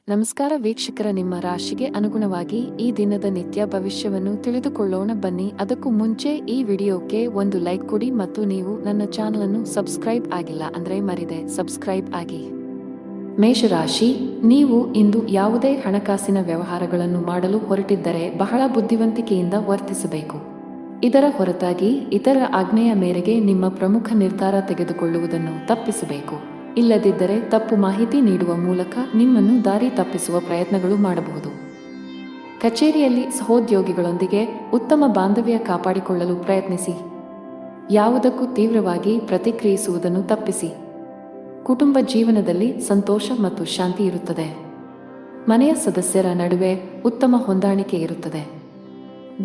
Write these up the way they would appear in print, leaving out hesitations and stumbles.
ನಮಸ್ಕಾರ ವೀಕ್ಷಕರ, ನಿಮ್ಮ ರಾಶಿಗೆ ಅನುಗುಣವಾಗಿ ಈ ದಿನದ ನಿತ್ಯ ಭವಿಷ್ಯವನ್ನು ತಿಳಿದುಕೊಳ್ಳೋಣ ಬನ್ನಿ. ಅದಕ್ಕೂ ಮುಂಚೆ ಈ ವಿಡಿಯೋಕ್ಕೆ ಒಂದು ಲೈಕ್ ಕೊಡಿ ಮತ್ತು ನೀವು ನನ್ನ ಚಾನಲ್ ಅನ್ನು ಸಬ್ಸ್ಕ್ರೈಬ್ ಆಗಿಲ್ಲ ಅಂದ್ರೆ ಮರಿದೆ ಸಬ್ಸ್ಕ್ರೈಬ್ ಆಗಿ. ಮೇಷರಾಶಿ, ನೀವು ಇಂದು ಯಾವುದೇ ಹಣಕಾಸಿನ ವ್ಯವಹಾರಗಳನ್ನು ಮಾಡಲು ಹೊರಟಿದ್ದರೆ ಬಹಳ ಬುದ್ಧಿವಂತಿಕೆಯಿಂದ ವರ್ತಿಸಬೇಕು. ಇದರ ಹೊರತಾಗಿ ಇತರ ಆಜ್ಞೆಯ ಮೇರೆಗೆ ನಿಮ್ಮ ಪ್ರಮುಖ ನಿರ್ಧಾರ ತೆಗೆದುಕೊಳ್ಳುವುದನ್ನು ತಪ್ಪಿಸಬೇಕು. ಇಲ್ಲದಿದ್ದರೆ ತಪ್ಪು ಮಾಹಿತಿ ನೀಡುವ ಮೂಲಕ ನಿಮ್ಮನ್ನು ದಾರಿ ತಪ್ಪಿಸುವ ಪ್ರಯತ್ನಗಳು ಮಾಡಬಹುದು. ಕಚೇರಿಯಲ್ಲಿ ಸಹೋದ್ಯೋಗಿಗಳೊಂದಿಗೆ ಉತ್ತಮ ಬಾಂಧವ್ಯ ಕಾಪಾಡಿಕೊಳ್ಳಲು ಪ್ರಯತ್ನಿಸಿ. ಯಾವುದಕ್ಕೂ ತೀವ್ರವಾಗಿ ಪ್ರತಿಕ್ರಿಯಿಸುವುದನ್ನು ತಪ್ಪಿಸಿ. ಕುಟುಂಬ ಜೀವನದಲ್ಲಿ ಸಂತೋಷ ಮತ್ತು ಶಾಂತಿ ಇರುತ್ತದೆ. ಮನೆಯ ಸದಸ್ಯರ ನಡುವೆ ಉತ್ತಮ ಹೊಂದಾಣಿಕೆ ಇರುತ್ತದೆ.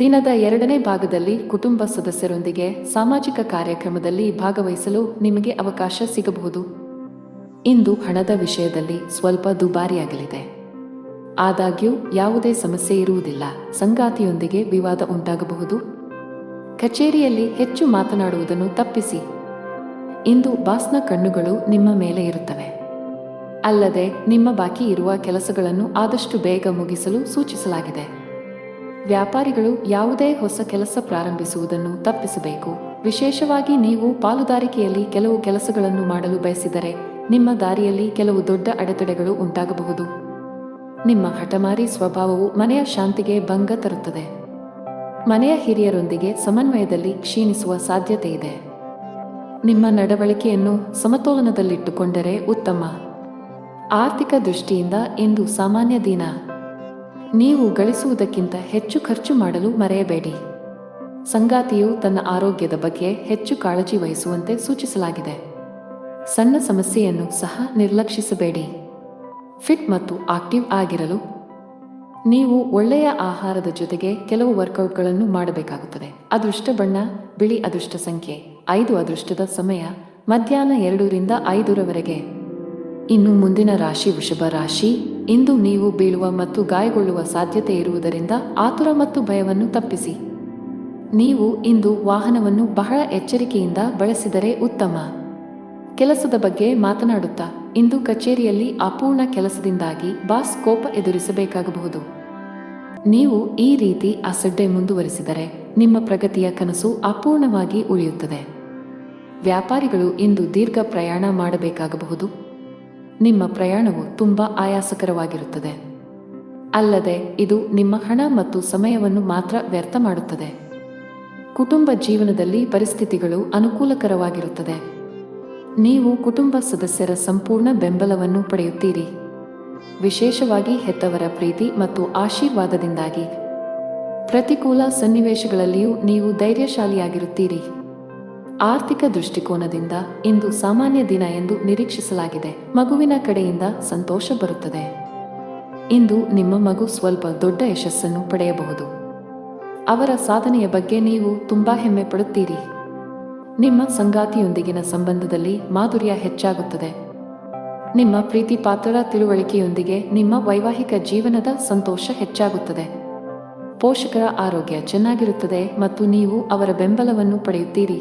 ದಿನದ ಎರಡನೇ ಭಾಗದಲ್ಲಿ ಕುಟುಂಬ ಸದಸ್ಯರೊಂದಿಗೆ ಸಾಮಾಜಿಕ ಕಾರ್ಯಕ್ರಮದಲ್ಲಿ ಭಾಗವಹಿಸಲು ನಿಮಗೆ ಅವಕಾಶ ಸಿಗಬಹುದು. ಇಂದು ಹಣದ ವಿಷಯದಲ್ಲಿ ಸ್ವಲ್ಪ ದುಬಾರಿಯಾಗಲಿದೆ. ಆದಾಗ್ಯೂ ಯಾವುದೇ ಸಮಸ್ಯೆ ಇರುವುದಿಲ್ಲ. ಸಂಗಾತಿಯೊಂದಿಗೆ ವಿವಾದ ಉಂಟಾಗಬಹುದು. ಕಚೇರಿಯಲ್ಲಿ ಹೆಚ್ಚು ಮಾತನಾಡುವುದನ್ನು ತಪ್ಪಿಸಿ. ಇಂದು ಬಾಸ್ನ ಕಣ್ಣುಗಳು ನಿಮ್ಮ ಮೇಲೆ ಇರುತ್ತವೆ. ಅಲ್ಲದೆ ನಿಮ್ಮ ಬಾಕಿ ಇರುವ ಕೆಲಸಗಳನ್ನು ಆದಷ್ಟು ಬೇಗ ಮುಗಿಸಲು ಸೂಚಿಸಲಾಗಿದೆ. ವ್ಯಾಪಾರಿಗಳು ಯಾವುದೇ ಹೊಸ ಕೆಲಸ ಪ್ರಾರಂಭಿಸುವುದನ್ನು ತಪ್ಪಿಸಬೇಕು. ವಿಶೇಷವಾಗಿ ನೀವು ಪಾಲುದಾರಿಕೆಯಲ್ಲಿ ಕೆಲವು ಕೆಲಸಗಳನ್ನು ಮಾಡಲು ಬಯಸಿದರೆ ನಿಮ್ಮ ದಾರಿಯಲ್ಲಿ ಕೆಲವು ದೊಡ್ಡ ಅಡೆತಡೆಗಳು ಉಂಟಾಗಬಹುದು. ನಿಮ್ಮ ಹಠಮಾರಿ ಸ್ವಭಾವವು ಮನೆಯ ಶಾಂತಿಗೆ ಭಂಗ ತರುತ್ತದೆ. ಮನೆಯ ಹಿರಿಯರೊಂದಿಗೆ ಸಮನ್ವಯದಲ್ಲಿ ಕ್ಷೀಣಿಸುವ ಸಾಧ್ಯತೆ ಇದೆ. ನಿಮ್ಮ ನಡವಳಿಕೆಯನ್ನು ಸಮತೋಲನದಲ್ಲಿಟ್ಟುಕೊಂಡರೆ ಉತ್ತಮ. ಆರ್ಥಿಕ ದೃಷ್ಟಿಯಿಂದ ಇಂದು ಸಾಮಾನ್ಯ ದಿನ. ನೀವು ಗಳಿಸುವುದಕ್ಕಿಂತ ಹೆಚ್ಚು ಖರ್ಚು ಮಾಡಲು ಮರೆಯಬೇಡಿ. ಸಂಗಾತಿಯು ತನ್ನ ಆರೋಗ್ಯದ ಬಗ್ಗೆ ಹೆಚ್ಚು ಕಾಳಜಿ ವಹಿಸುವಂತೆ ಸೂಚಿಸಲಾಗಿದೆ. ಸಣ್ಣ ಸಮಸ್ಯೆಯನ್ನು ಸಹ ನಿರ್ಲಕ್ಷಿಸಬೇಡಿ. ಫಿಟ್ ಮತ್ತು ಆಕ್ಟಿವ್ ಆಗಿರಲು ನೀವು ಒಳ್ಳೆಯ ಆಹಾರದ ಜೊತೆಗೆ ಕೆಲವು ವರ್ಕೌಟ್ಗಳನ್ನು ಮಾಡಬೇಕಾಗುತ್ತದೆ. ಅದೃಷ್ಟ ಬಣ್ಣ ಬಿಳಿ. ಅದೃಷ್ಟ ಸಂಖ್ಯೆ 5. ಅದೃಷ್ಟದ ಸಮಯ ಮಧ್ಯಾಹ್ನ 2 ರಿಂದ 5 ಇನ್ನು ಮುಂದಿನ ರಾಶಿ ವೃಷಭ ರಾಶಿ. ಇಂದು ನೀವು ಬೀಳುವ ಮತ್ತು ಗಾಯಗೊಳ್ಳುವ ಸಾಧ್ಯತೆ ಇರುವುದರಿಂದ ಆತುರ ಮತ್ತು ಭಯವನ್ನು ತಪ್ಪಿಸಿ. ನೀವು ಇಂದು ವಾಹನವನ್ನು ಬಹಳ ಎಚ್ಚರಿಕೆಯಿಂದ ಬಳಸಿದರೆ ಉತ್ತಮ. ಕೆಲಸದ ಬಗ್ಗೆ ಮಾತನಾಡುತ್ತಾ ಇಂದು ಕಚೇರಿಯಲ್ಲಿ ಅಪೂರ್ಣ ಕೆಲಸದಿಂದಾಗಿ ಬಾಸ್ ಕೋಪ ಎದುರಿಸಬೇಕಾಗಬಹುದು. ನೀವು ಈ ರೀತಿ ಅಸಡ್ಡೆ ಮುಂದುವರಿಸಿದರೆ ನಿಮ್ಮ ಪ್ರಗತಿಯ ಕನಸು ಅಪೂರ್ಣವಾಗಿ ಉಳಿಯುತ್ತದೆ. ವ್ಯಾಪಾರಿಗಳು ಇಂದು ದೀರ್ಘ ಪ್ರಯಾಣ ಮಾಡಬೇಕಾಗಬಹುದು. ನಿಮ್ಮ ಪ್ರಯಾಣವು ತುಂಬಾ ಆಯಾಸಕರವಾಗಿರುತ್ತದೆ. ಅಲ್ಲದೆ ಇದು ನಿಮ್ಮ ಹಣ ಮತ್ತು ಸಮಯವನ್ನು ಮಾತ್ರ ವ್ಯರ್ಥ ಮಾಡುತ್ತದೆ. ಕುಟುಂಬ ಜೀವನದಲ್ಲಿ ಪರಿಸ್ಥಿತಿಗಳು ಅನುಕೂಲಕರವಾಗಿರುತ್ತದೆ. ನೀವು ಕುಟುಂಬ ಸದಸ್ಯರ ಸಂಪೂರ್ಣ ಬೆಂಬಲವನ್ನು ಪಡೆಯುತ್ತೀರಿ. ವಿಶೇಷವಾಗಿ ಹೆತ್ತವರ ಪ್ರೀತಿ ಮತ್ತು ಆಶೀರ್ವಾದದಿಂದಾಗಿ ಪ್ರತಿಕೂಲ ಸನ್ನಿವೇಶಗಳಲ್ಲಿಯೂ ನೀವು ಧೈರ್ಯಶಾಲಿಯಾಗಿರುತ್ತೀರಿ. ಆರ್ಥಿಕ ದೃಷ್ಟಿಕೋನದಿಂದ ಇಂದು ಸಾಮಾನ್ಯ ದಿನ ಎಂದು ನಿರೀಕ್ಷಿಸಲಾಗಿದೆ. ಮಗುವಿನ ಕಡೆಯಿಂದ ಸಂತೋಷ ಬರುತ್ತದೆ. ಇಂದು ನಿಮ್ಮ ಮಗು ಸ್ವಲ್ಪ ದೊಡ್ಡ ಯಶಸ್ಸನ್ನು ಪಡೆಯಬಹುದು. ಅವರ ಸಾಧನೆಯ ಬಗ್ಗೆ ನೀವು ತುಂಬಾ ಹೆಮ್ಮೆ ಪಡುತ್ತೀರಿ. ನಿಮ್ಮ ಸಂಗಾತಿಯೊಂದಿಗಿನ ಸಂಬಂಧದಲ್ಲಿ ಮಾಧುರ್ಯ ಹೆಚ್ಚಾಗುತ್ತದೆ. ನಿಮ್ಮ ಪ್ರೀತಿ ಪಾತ್ರರ ತಿಳುವಳಿಕೆಯೊಂದಿಗೆ ನಿಮ್ಮ ವೈವಾಹಿಕ ಜೀವನದ ಸಂತೋಷ ಹೆಚ್ಚಾಗುತ್ತದೆ. ಪೋಷಕರ ಆರೋಗ್ಯ ಚೆನ್ನಾಗಿರುತ್ತದೆ ಮತ್ತು ನೀವು ಅವರ ಬೆಂಬಲವನ್ನು ಪಡೆಯುತ್ತೀರಿ.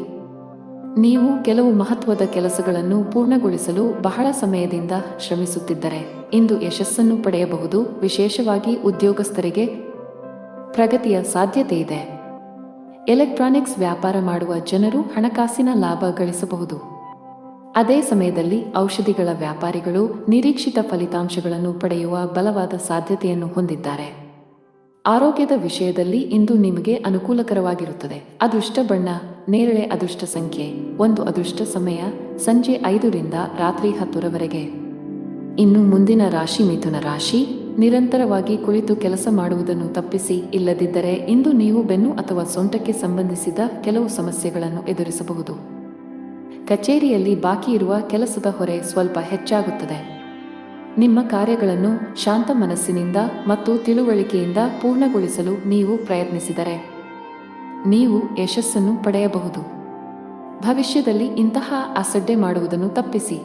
ನೀವು ಕೆಲವು ಮಹತ್ವದ ಕೆಲಸಗಳನ್ನು ಪೂರ್ಣಗೊಳಿಸಲು ಬಹಳ ಸಮಯದಿಂದ ಶ್ರಮಿಸುತ್ತಿದ್ದರೆ ಇಂದು ಯಶಸ್ಸನ್ನು ಪಡೆಯಬಹುದು. ವಿಶೇಷವಾಗಿ ಉದ್ಯೋಗಸ್ಥರಿಗೆ ಪ್ರಗತಿಯ ಸಾಧ್ಯತೆ ಇದೆ. ಎಲೆಕ್ಟ್ರಾನಿಕ್ಸ್ ವ್ಯಾಪಾರ ಮಾಡುವ ಜನರು ಹಣಕಾಸಿನ ಲಾಭ ಗಳಿಸಬಹುದು. ಅದೇ ಸಮಯದಲ್ಲಿ ಔಷಧಿಗಳ ವ್ಯಾಪಾರಿಗಳು ನಿರೀಕ್ಷಿತ ಫಲಿತಾಂಶಗಳನ್ನು ಪಡೆಯುವ ಬಲವಾದ ಸಾಧ್ಯತೆಯನ್ನು ಹೊಂದಿದ್ದಾರೆ. ಆರೋಗ್ಯದ ವಿಷಯದಲ್ಲಿ ಇಂದು ನಿಮಗೆ ಅನುಕೂಲಕರವಾಗಿರುತ್ತದೆ. ಅದೃಷ್ಟ ಬಣ್ಣ ನೇರಳೆ. ಅದೃಷ್ಟ ಸಂಖ್ಯೆ 1. ಅದೃಷ್ಟ ಸಮಯ ಸಂಜೆ 5 ರಿಂದ ರಾತ್ರಿ 10 ಇನ್ನು ಮುಂದಿನ ರಾಶಿ ಮಿಥುನ ರಾಶಿ. ನಿರಂತರವಾಗಿ ಕುಳಿತು ಕೆಲಸ ಮಾಡುವುದನ್ನು ತಪ್ಪಿಸಿ. ಇಲ್ಲದಿದ್ದರೆ ಇಂದು ನೀವು ಬೆನ್ನು ಅಥವಾ ಸೊಂಟಕ್ಕೆ ಸಂಬಂಧಿಸಿದ ಕೆಲವು ಸಮಸ್ಯೆಗಳನ್ನು ಎದುರಿಸಬಹುದು. ಕಚೇರಿಯಲ್ಲಿ ಬಾಕಿ ಇರುವ ಕೆಲಸದ ಹೊರೆ ಸ್ವಲ್ಪ ಹೆಚ್ಚಾಗುತ್ತದೆ. ನಿಮ್ಮ ಕಾರ್ಯಗಳನ್ನು ಶಾಂತ ಮನಸ್ಸಿನಿಂದ ಮತ್ತು ತಿಳುವಳಿಕೆಯಿಂದ ಪೂರ್ಣಗೊಳಿಸಲು ನೀವು ಪ್ರಯತ್ನಿಸಿದರೆ ನೀವು ಯಶಸ್ಸನ್ನು ಪಡೆಯಬಹುದು. ಭವಿಷ್ಯದಲ್ಲಿ ಇಂತಹ ಅಸಡ್ಡೆ ಮಾಡುವುದನ್ನು ತಪ್ಪಿಸಿ.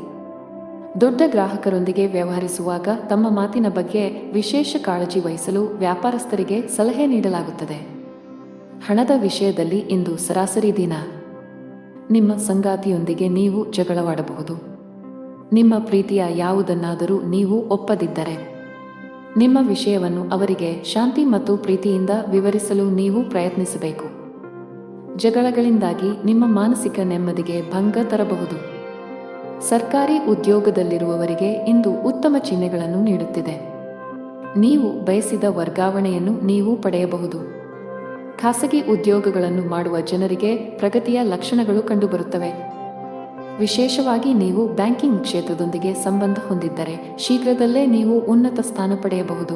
ದೊಡ್ಡ ಗ್ರಾಹಕರೊಂದಿಗೆ ವ್ಯವಹರಿಸುವಾಗ ತಮ್ಮ ಮಾತಿನ ಬಗ್ಗೆ ವಿಶೇಷ ಕಾಳಜಿ ವಹಿಸಲು ವ್ಯಾಪಾರಸ್ಥರಿಗೆ ಸಲಹೆ ನೀಡಲಾಗುತ್ತದೆ. ಹಣದ ವಿಷಯದಲ್ಲಿ ಇಂದು ಸರಾಸರಿ ದಿನ. ನಿಮ್ಮ ಸಂಗಾತಿಯೊಂದಿಗೆ ನೀವು ಜಗಳವಾಡಬಹುದು. ನಿಮ್ಮ ಪ್ರೀತಿಯ ಯಾವುದನ್ನಾದರೂ ನೀವು ಒಪ್ಪದಿದ್ದರೆ ನಿಮ್ಮ ವಿಷಯವನ್ನು ಅವರಿಗೆ ಶಾಂತಿ ಮತ್ತು ಪ್ರೀತಿಯಿಂದ ವಿವರಿಸಲು ನೀವು ಪ್ರಯತ್ನಿಸಬೇಕು. ಜಗಳಗಳಿಂದಾಗಿ ನಿಮ್ಮ ಮಾನಸಿಕ ನೆಮ್ಮದಿಗೆ ಭಂಗ ತರಬಹುದು. ಸರ್ಕಾರಿ ಉದ್ಯೋಗದಲ್ಲಿರುವವರಿಗೆ ಇಂದು ಉತ್ತಮ ಚಿಹ್ನೆಗಳನ್ನು ನೀಡುತ್ತಿದೆ. ನೀವು ಬಯಸಿದ ವರ್ಗಾವಣೆಯನ್ನು ನೀವು ಪಡೆಯಬಹುದು. ಖಾಸಗಿ ಉದ್ಯೋಗಗಳನ್ನು ಮಾಡುವ ಜನರಿಗೆ ಪ್ರಗತಿಯ ಲಕ್ಷಣಗಳು ಕಂಡುಬರುತ್ತವೆ. ವಿಶೇಷವಾಗಿ ನೀವು ಬ್ಯಾಂಕಿಂಗ್ ಕ್ಷೇತ್ರದೊಂದಿಗೆ ಸಂಬಂಧ ಹೊಂದಿದ್ದರೆ ಶೀಘ್ರದಲ್ಲೇ ನೀವು ಉನ್ನತ ಸ್ಥಾನ ಪಡೆಯಬಹುದು.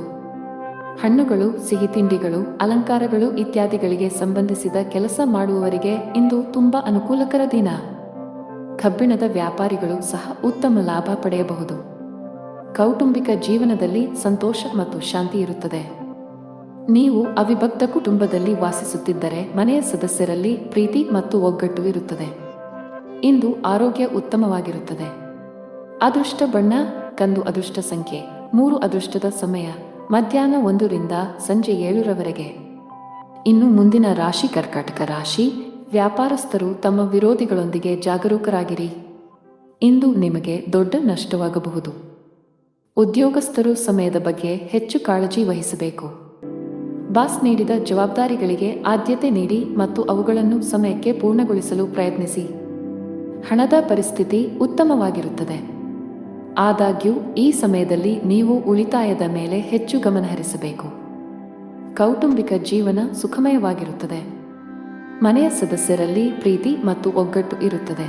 ಹಣ್ಣುಗಳು, ಸಿಹಿ ತಿಂಡಿಗಳು, ಅಲಂಕಾರಗಳು ಇತ್ಯಾದಿಗಳಿಗೆ ಸಂಬಂಧಿಸಿದ ಕೆಲಸ ಮಾಡುವವರಿಗೆ ಇಂದು ತುಂಬಾ ಅನುಕೂಲಕರ ದಿನ. ಕಬ್ಬಿಣದ ವ್ಯಾಪಾರಿಗಳು ಸಹ ಉತ್ತಮ ಲಾಭ ಪಡೆಯಬಹುದು. ಕೌಟುಂಬಿಕ ಜೀವನದಲ್ಲಿ ಸಂತೋಷ ಮತ್ತು ಶಾಂತಿ ಇರುತ್ತದೆ. ನೀವು ಅವಿಭಕ್ತ ಕುಟುಂಬದಲ್ಲಿ ವಾಸಿಸುತ್ತಿದ್ದರೆ ಮನೆಯ ಸದಸ್ಯರಲ್ಲಿ ಪ್ರೀತಿ ಮತ್ತು ಒಗ್ಗಟ್ಟು ಇರುತ್ತದೆ. ಇಂದು ಆರೋಗ್ಯ ಉತ್ತಮವಾಗಿರುತ್ತದೆ. ಅದೃಷ್ಟ ಬಣ್ಣ ಕಂದು, ಅದೃಷ್ಟ ಸಂಖ್ಯೆ 3, ಅದೃಷ್ಟದ ಸಮಯ ಮಧ್ಯಾಹ್ನ 1 ರಿಂದ ಸಂಜೆ 7 ರವರೆಗೆ. ಇನ್ನು ಮುಂದಿನ ರಾಶಿ ಕರ್ಕಾಟಕ ರಾಶಿ. ವ್ಯಾಪಾರಸ್ಥರು ತಮ್ಮ ವಿರೋಧಿಗಳೊಂದಿಗೆ ಜಾಗರೂಕರಾಗಿರಿ. ಇಂದು ನಿಮಗೆ ದೊಡ್ಡ ನಷ್ಟವಾಗಬಹುದು. ಉದ್ಯೋಗಸ್ಥರು ಸಮಯದ ಬಗ್ಗೆ ಹೆಚ್ಚು ಕಾಳಜಿ ವಹಿಸಬೇಕು. ಬಾಸ್ ನೀಡಿದ ಜವಾಬ್ದಾರಿಗಳಿಗೆ ಆದ್ಯತೆ ನೀಡಿ ಮತ್ತು ಅವುಗಳನ್ನು ಸಮಯಕ್ಕೆ ಪೂರ್ಣಗೊಳಿಸಲು ಪ್ರಯತ್ನಿಸಿ. ಹಣದ ಪರಿಸ್ಥಿತಿ ಉತ್ತಮವಾಗಿರುತ್ತದೆ. ಆದಾಗ್ಯೂ ಈ ಸಮಯದಲ್ಲಿ ನೀವು ಉಳಿತಾಯದ ಮೇಲೆ ಹೆಚ್ಚು ಗಮನಹರಿಸಬೇಕು. ಕೌಟುಂಬಿಕ ಜೀವನ ಸುಖಮಯವಾಗಿರುತ್ತದೆ. ಮನೆಯ ಸದಸ್ಯರಲ್ಲಿ ಪ್ರೀತಿ ಮತ್ತು ಒಗ್ಗಟ್ಟು ಇರುತ್ತದೆ.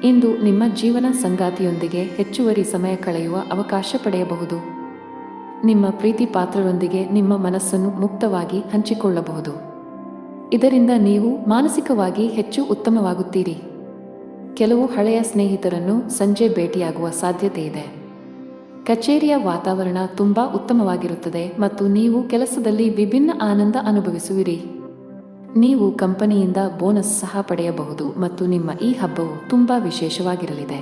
ಇಂದು ನಿಮ್ಮ ಜೀವನ ಸಂಗಾತಿಯೊಂದಿಗೆ ಹೆಚ್ಚುವರಿ ಸಮಯ ಕಳೆಯುವ ಅವಕಾಶ ಪಡೆಯಬಹುದು. ನಿಮ್ಮ ಪ್ರೀತಿ ಪಾತ್ರರೊಂದಿಗೆ ನಿಮ್ಮ ಮನಸ್ಸನ್ನು ಮುಕ್ತವಾಗಿ ಹಂಚಿಕೊಳ್ಳಬಹುದು. ಇದರಿಂದ ನೀವು ಮಾನಸಿಕವಾಗಿ ಹೆಚ್ಚು ಉತ್ತಮವಾಗುತ್ತೀರಿ. ಕೆಲವು ಹಳೆಯ ಸ್ನೇಹಿತರನ್ನು ಸಂಜೆ ಭೇಟಿಯಾಗುವ ಸಾಧ್ಯತೆ ಇದೆ. ಕಚೇರಿಯ ವಾತಾವರಣ ತುಂಬಾ ಉತ್ತಮವಾಗಿರುತ್ತದೆ ಮತ್ತು ನೀವು ಕೆಲಸದಲ್ಲಿ ವಿಭಿನ್ನ ಆನಂದ ಅನುಭವಿಸುವಿರಿ. ನೀವು ಕಂಪನಿಯಿಂದ ಬೋನಸ್ ಸಹ ಪಡೆಯಬಹುದು ಮತ್ತು ನಿಮ್ಮ ಈ ಹಬ್ಬವು ತುಂಬಾ ವಿಶೇಷವಾಗಿರಲಿದೆ.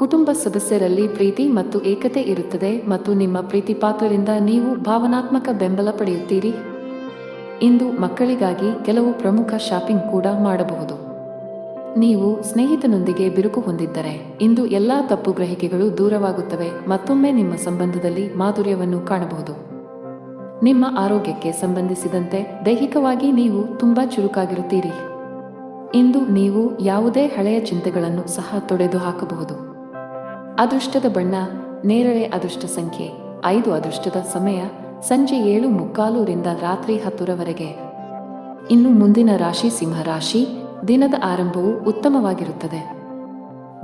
ಕುಟುಂಬ ಸದಸ್ಯರಲ್ಲಿ ಪ್ರೀತಿ ಮತ್ತು ಏಕತೆ ಇರುತ್ತದೆ ಮತ್ತು ನಿಮ್ಮ ಪ್ರೀತಿ ಪಾತ್ರರಿಂದ ನೀವು ಭಾವನಾತ್ಮಕ ಬೆಂಬಲ ಪಡೆಯುತ್ತೀರಿ. ಇಂದು ಮಕ್ಕಳಿಗಾಗಿ ಕೆಲವು ಪ್ರಮುಖ ಶಾಪಿಂಗ್ ಕೂಡ ಮಾಡಬಹುದು. ನೀವು ಸ್ನೇಹಿತನೊಂದಿಗೆ ಬಿರುಕು ಹೊಂದಿದ್ದರೆ ಇಂದು ಎಲ್ಲಾ ತಪ್ಪು ಗ್ರಹಿಕೆಗಳು ದೂರವಾಗುತ್ತವೆ. ಮತ್ತೊಮ್ಮೆ ನಿಮ್ಮ ಸಂಬಂಧದಲ್ಲಿ ಮಾಧುರ್ಯವನ್ನು ಕಾಣಬಹುದು. ನಿಮ್ಮ ಆರೋಗ್ಯಕ್ಕೆ ಸಂಬಂಧಿಸಿದಂತೆ ದೈಹಿಕವಾಗಿ ನೀವು ತುಂಬಾ ಚುರುಕಾಗಿರುತ್ತೀರಿ. ಇಂದು ನೀವು ಯಾವುದೇ ಹಳೆಯ ಚಿಂತೆಗಳನ್ನು ಸಹ ತೊಡೆದು ಹಾಕಬಹುದು. ಅದೃಷ್ಟದ ಬಣ್ಣ ನೇರಳೆ, ಅದೃಷ್ಟ ಸಂಖ್ಯೆ 5, ಅದೃಷ್ಟದ ಸಮಯ ಸಂಜೆ 7:45 ರಿಂದ ರಾತ್ರಿ 10 ರವರೆಗೆ. ಇನ್ನು ಮುಂದಿನ ರಾಶಿ ಸಿಂಹ ರಾಶಿ. ದಿನದ ಆರಂಭವು ಉತ್ತಮವಾಗಿರುತ್ತದೆ.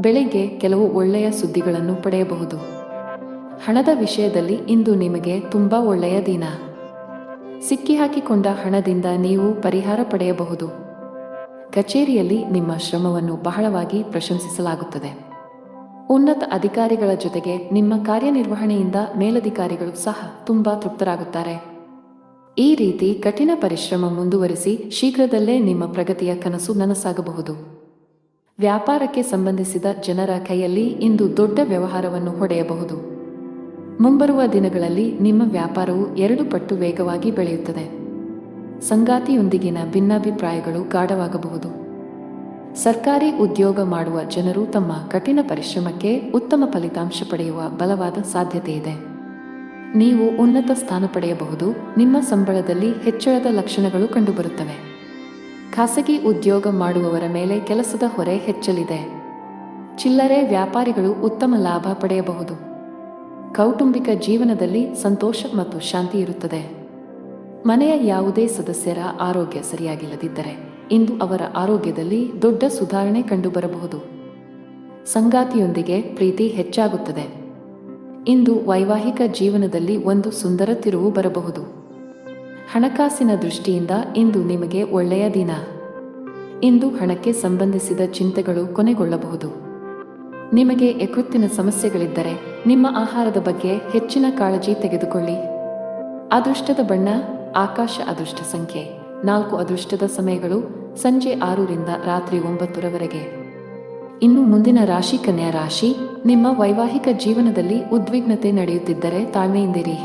ಬೆಳಿಗ್ಗೆ ಕೆಲವು ಒಳ್ಳೆಯ ಸುದ್ದಿಗಳನ್ನು ಪಡೆಯಬಹುದು. ಹಣದ ವಿಷಯದಲ್ಲಿ ಇಂದು ನಿಮಗೆ ತುಂಬಾ ಒಳ್ಳೆಯ ದಿನ. ಸಿಕ್ಕಿಹಾಕಿಕೊಂಡ ಹಣದಿಂದ ನೀವು ಪರಿಹಾರ ಪಡೆಯಬಹುದು. ಕಚೇರಿಯಲ್ಲಿ ನಿಮ್ಮ ಶ್ರಮವನ್ನು ಬಹಳವಾಗಿ ಪ್ರಶಂಸಿಸಲಾಗುತ್ತದೆ. ಉನ್ನತ ಅಧಿಕಾರಿಗಳ ಜೊತೆಗೆ ನಿಮ್ಮ ಕಾರ್ಯನಿರ್ವಹಣೆಯಿಂದ ಮೇಲಧಿಕಾರಿಗಳು ಸಹ ತುಂಬಾ ತೃಪ್ತರಾಗುತ್ತಾರೆ. ಈ ರೀತಿ ಕಠಿಣ ಪರಿಶ್ರಮ ಮುಂದುವರಿಸಿ ಶೀಘ್ರದಲ್ಲೇ ನಿಮ್ಮ ಪ್ರಗತಿಯ ಕನಸು ನನಸಾಗಬಹುದು. ವ್ಯಾಪಾರಕ್ಕೆ ಸಂಬಂಧಿಸಿದ ಜನರ ಕೈಯಲ್ಲಿ ಇಂದು ದೊಡ್ಡ ವ್ಯವಹಾರವನ್ನು ಹೊಡೆಯಬಹುದು. ಮುಂಬರುವ ದಿನಗಳಲ್ಲಿ ನಿಮ್ಮ ವ್ಯಾಪಾರವು 2 ಪಟ್ಟು ವೇಗವಾಗಿ ಬೆಳೆಯುತ್ತದೆ. ಸಂಗಾತಿಯೊಂದಿಗಿನ ಭಿನ್ನಾಭಿಪ್ರಾಯಗಳು ಗಾಢವಾಗಬಹುದು. ಸರ್ಕಾರಿ ಉದ್ಯೋಗ ಮಾಡುವ ಜನರು ತಮ್ಮ ಕಠಿಣ ಪರಿಶ್ರಮಕ್ಕೆ ಉತ್ತಮ ಫಲಿತಾಂಶ ಪಡೆಯುವ ಬಲವಾದ ಸಾಧ್ಯತೆ ಇದೆ. ನೀವು ಉನ್ನತ ಸ್ಥಾನ ಪಡೆಯಬಹುದು. ನಿಮ್ಮ ಸಂಬಳದಲ್ಲಿ ಹೆಚ್ಚಳದ ಲಕ್ಷಣಗಳು ಕಂಡುಬರುತ್ತವೆ. ಖಾಸಗಿ ಉದ್ಯೋಗ ಮಾಡುವವರ ಮೇಲೆ ಕೆಲಸದ ಹೊರೆ ಹೆಚ್ಚಲಿದೆ. ಚಿಲ್ಲರೆ ವ್ಯಾಪಾರಿಗಳು ಉತ್ತಮ ಲಾಭ ಪಡೆಯಬಹುದು. ಕೌಟುಂಬಿಕ ಜೀವನದಲ್ಲಿ ಸಂತೋಷ ಮತ್ತು ಶಾಂತಿ ಇರುತ್ತದೆ. ಮನೆಯ ಯಾವುದೇ ಸದಸ್ಯರ ಆರೋಗ್ಯ ಸರಿಯಾಗಿಲ್ಲದಿದ್ದರೆ ಇಂದು ಅವರ ಆರೋಗ್ಯದಲ್ಲಿ ದೊಡ್ಡ ಸುಧಾರಣೆ ಕಂಡುಬರಬಹುದು. ಸಂಗಾತಿಯೊಂದಿಗೆ ಪ್ರೀತಿ ಹೆಚ್ಚಾಗುತ್ತದೆ. ಇಂದು ವೈವಾಹಿಕ ಜೀವನದಲ್ಲಿ ಒಂದು ಸುಂದರ ತಿರುವು ಬರಬಹುದು. ಹಣಕಾಸಿನ ದೃಷ್ಟಿಯಿಂದ ಇಂದು ನಿಮಗೆ ಒಳ್ಳೆಯ ದಿನ. ಇಂದು ಹಣಕ್ಕೆ ಸಂಬಂಧಿಸಿದ ಚಿಂತೆಗಳು ಕೊನೆಗೊಳ್ಳಬಹುದು. ನಿಮಗೆ ಯಕೃತ್ತಿನ ಸಮಸ್ಯೆಗಳಿದ್ದರೆ ನಿಮ್ಮ ಆಹಾರದ ಬಗ್ಗೆ ಹೆಚ್ಚಿನ ಕಾಳಜಿ ತೆಗೆದುಕೊಳ್ಳಿ. ಅದೃಷ್ಟದ ಬಣ್ಣ ಆಕಾಶ, ಅದೃಷ್ಟ ಸಂಖ್ಯೆ 4, ಅದೃಷ್ಟದ ಸಮಯಗಳು ಸಂಜೆ 6 ರಿಂದ ರಾತ್ರಿ 9 ರವರೆಗೆ. ಇನ್ನು ಮುಂದಿನ ರಾಶಿ ಕನ್ಯಾ ರಾಶಿ. ನಿಮ್ಮ ವೈವಾಹಿಕ ಜೀವನದಲ್ಲಿ ಉದ್ವಿಗ್ನತೆ ನಡೆಯುತ್ತಿದ್ದರೆ ತಾಳ್ಮೆಯಿಂದಿರಿ.